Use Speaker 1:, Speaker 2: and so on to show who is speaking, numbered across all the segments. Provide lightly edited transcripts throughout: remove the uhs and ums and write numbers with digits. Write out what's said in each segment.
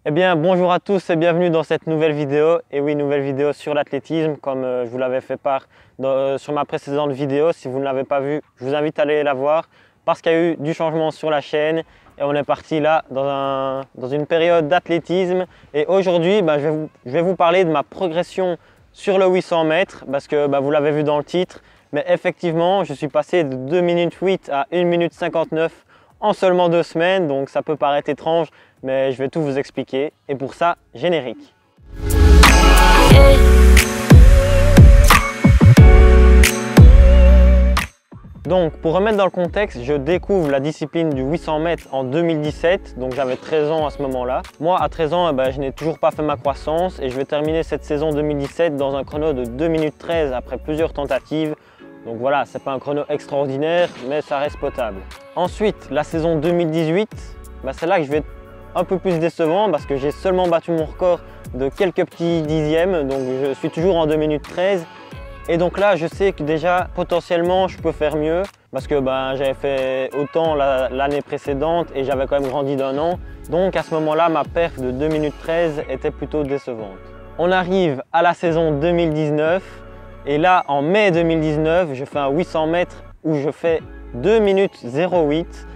Speaker 1: Eh bien, bonjour à tous et bienvenue dans cette nouvelle vidéo. Et oui, nouvelle vidéo sur l'athlétisme, comme je vous l'avais fait part sur ma précédente vidéo. Si vous ne l'avez pas vue, je vous invite à aller la voir parce qu'il y a eu du changement sur la chaîne et on est parti là dans une période d'athlétisme. Et aujourd'hui, je vais vous parler de ma progression sur le 800 mètres parce que vous l'avez vu dans le titre. Mais effectivement, je suis passé de 2 minutes 8 à 1 minute 59 en seulement 2 semaines, donc ça peut paraître étrange, mais je vais tout vous expliquer. Et pour ça, générique. Donc, pour remettre dans le contexte, je découvre la discipline du 800 mètres en 2017, donc j'avais 13 ans à ce moment-là. Moi, à 13 ans, je n'ai toujours pas fait ma croissance et je vais terminer cette saison 2017 dans un chrono de 2 minutes 13 après plusieurs tentatives. Donc voilà, c'est pas un chrono extraordinaire, mais ça reste potable. Ensuite, la saison 2018, c'est là que je vais être un peu plus décevant parce que j'ai seulement battu mon record de quelques petits dixièmes, donc je suis toujours en 2 minutes 13. Et donc là, je sais que déjà, potentiellement, je peux faire mieux parce que j'avais fait autant l'année précédente et j'avais quand même grandi d'1 an. Donc à ce moment-là, ma perf de 2 minutes 13 était plutôt décevante. On arrive à la saison 2019. Et là, en mai 2019, je fais un 800 mètres où je fais 2 minutes 08.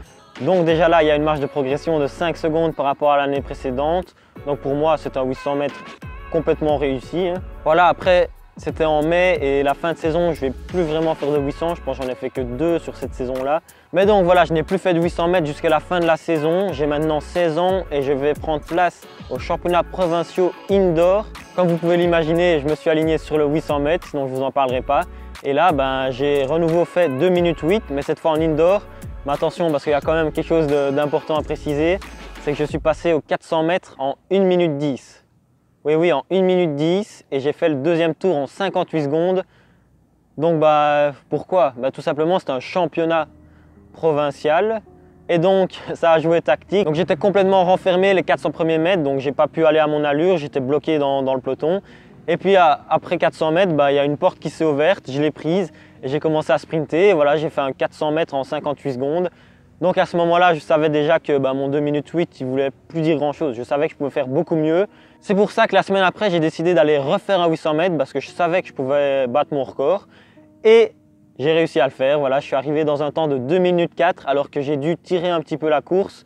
Speaker 1: Donc déjà là, il y a une marge de progression de 5 secondes par rapport à l'année précédente. Donc pour moi, c'est un 800 mètres complètement réussi. Voilà, après, c'était en mai et la fin de saison, je ne vais plus vraiment faire de 800. Je pense que j'en ai fait que 2 sur cette saison-là. Mais donc voilà, je n'ai plus fait de 800 mètres jusqu'à la fin de la saison. J'ai maintenant 16 ans et je vais prendre place aux championnats provinciaux indoor. Comme vous pouvez l'imaginer, je me suis aligné sur le 800 mètres, sinon je ne vous en parlerai pas. Et là, j'ai renouveau fait 2 minutes 8, mais cette fois en indoor. Mais attention, parce qu'il y a quand même quelque chose d'important à préciser, c'est que je suis passé aux 400 mètres en 1 minute 10. Oui, en 1 minute 10, et j'ai fait le deuxième tour en 58 secondes. Donc pourquoi? Tout simplement, c'est un championnat provincial. Et donc ça a joué tactique. Donc j'étais complètement renfermé les 400 premiers mètres, donc j'ai pas pu aller à mon allure, j'étais bloqué dans le peloton. Et puis après 400 mètres, il y a une porte qui s'est ouverte, je l'ai prise et j'ai commencé à sprinter. Et voilà, j'ai fait un 400 mètres en 58 secondes. Donc à ce moment-là, je savais déjà que mon 2 minutes 8, il voulait plus dire grand-chose. Je savais que je pouvais faire beaucoup mieux. C'est pour ça que la semaine après, j'ai décidé d'aller refaire un 800 mètres parce que je savais que je pouvais battre mon record. Et j'ai réussi à le faire, voilà, je suis arrivé dans un temps de 2 minutes 4 alors que j'ai dû tirer un petit peu la course.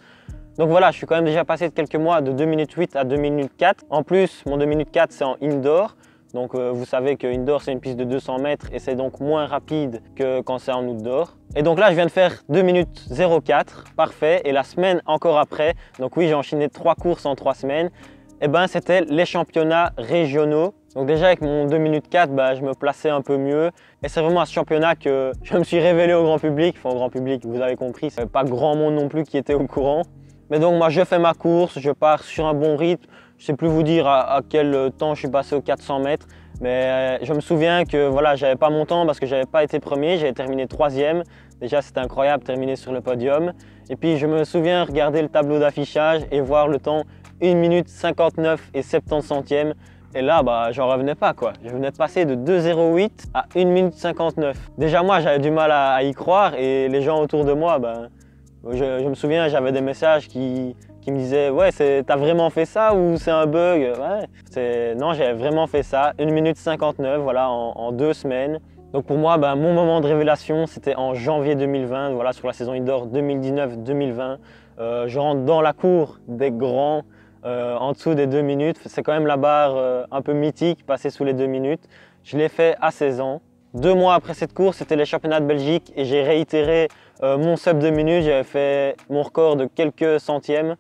Speaker 1: Donc voilà, je suis quand même déjà passé de quelques mois de 2 minutes 8 à 2 minutes 4. En plus, mon 2 minutes 4 c'est en indoor. Donc vous savez que indoor c'est une piste de 200 mètres et c'est donc moins rapide que quand c'est en outdoor. Et donc là je viens de faire 2 minutes 04, parfait. Et la semaine encore après, donc oui j'ai enchaîné 3 courses en 3 semaines. Et c'était les championnats régionaux. Donc déjà avec mon 2 minutes 4, je me plaçais un peu mieux. Et c'est vraiment à ce championnat que je me suis révélé au grand public. Enfin au grand public, vous avez compris, c'est pas grand monde non plus qui était au courant. Mais donc moi je fais ma course, je pars sur un bon rythme. Je sais plus vous dire à quel temps je suis passé aux 400 mètres. Mais je me souviens que voilà, j'avais pas mon temps parce que j'avais pas été premier, j'avais terminé 3e. Déjà c'était incroyable, terminer sur le podium. Et puis je me souviens regarder le tableau d'affichage et voir le temps 1 minute 59 et 70 centièmes. Et là, j'en revenais pas quoi. Je venais de passer de 2,08 à 1 minute 59. Déjà moi, j'avais du mal à y croire et les gens autour de moi, je me souviens, j'avais des messages qui me disaient « Ouais, t'as vraiment fait ça ou c'est un bug ?» Ouais, non, j'avais vraiment fait ça. 1 minute 59, voilà, en 2 semaines. Donc pour moi, mon moment de révélation, c'était en janvier 2020, voilà, sur la saison indoor 2019-2020. Je rentre dans la cour des grands, en dessous des 2 minutes. C'est quand même la barre un peu mythique, passer sous les 2 minutes. Je l'ai fait à 16 ans. 2 mois après cette course, c'était les championnats de Belgique et j'ai réitéré mon sub 2 minutes. J'avais fait mon record de quelques centièmes.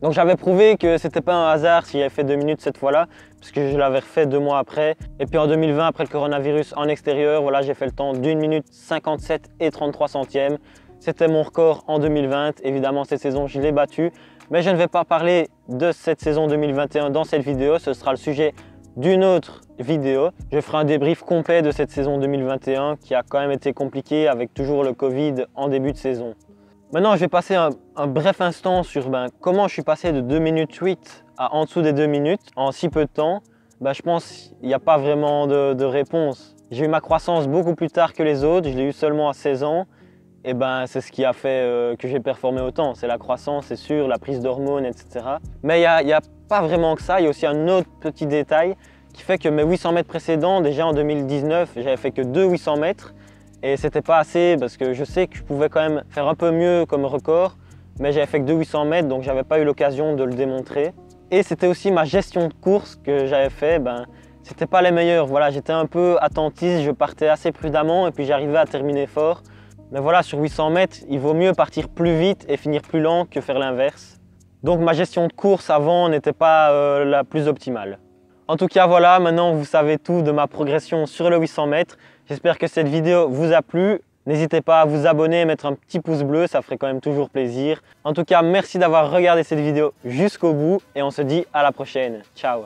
Speaker 1: Donc j'avais prouvé que c'était pas un hasard si j'avais fait 2 minutes cette fois-là, puisque je l'avais refait 2 mois après. Et puis en 2020, après le coronavirus en extérieur, voilà, j'ai fait le temps d'1 minute 57 et 33 centièmes. C'était mon record en 2020. Évidemment, cette saison, je l'ai battu. Mais je ne vais pas parler de cette saison 2021 dans cette vidéo. Ce sera le sujet d'une autre vidéo. Je ferai un débrief complet de cette saison 2021 qui a quand même été compliquée avec toujours le Covid en début de saison. Maintenant, je vais passer un bref instant sur comment je suis passé de 2 minutes 8 à en dessous des 2 minutes en si peu de temps. Je pense qu'il n'y a pas vraiment de réponse. J'ai eu ma croissance beaucoup plus tard que les autres. Je l'ai eu seulement à 16 ans. Et ben c'est ce qui a fait que j'ai performé autant. C'est la croissance, c'est sûr, la prise d'hormones, etc. Mais il n'y a pas vraiment que ça, il y a aussi un autre petit détail qui fait que mes 800 mètres précédents, déjà en 2019, j'avais fait que 2 800 mètres et c'était pas assez parce que je sais que je pouvais quand même faire un peu mieux comme record, mais j'avais fait que 2 800 mètres donc j'avais pas eu l'occasion de le démontrer. Et c'était aussi ma gestion de course que j'avais fait, c'était pas les meilleurs. Voilà, j'étais un peu attentiste, je partais assez prudemment et puis j'arrivais à terminer fort. Mais voilà, sur 800 mètres, il vaut mieux partir plus vite et finir plus lent que faire l'inverse. Donc ma gestion de course avant n'était pas la plus optimale. En tout cas, voilà, maintenant vous savez tout de ma progression sur le 800 mètres. J'espère que cette vidéo vous a plu. N'hésitez pas à vous abonner et mettre un petit pouce bleu, ça ferait quand même toujours plaisir. En tout cas, merci d'avoir regardé cette vidéo jusqu'au bout et on se dit à la prochaine. Ciao!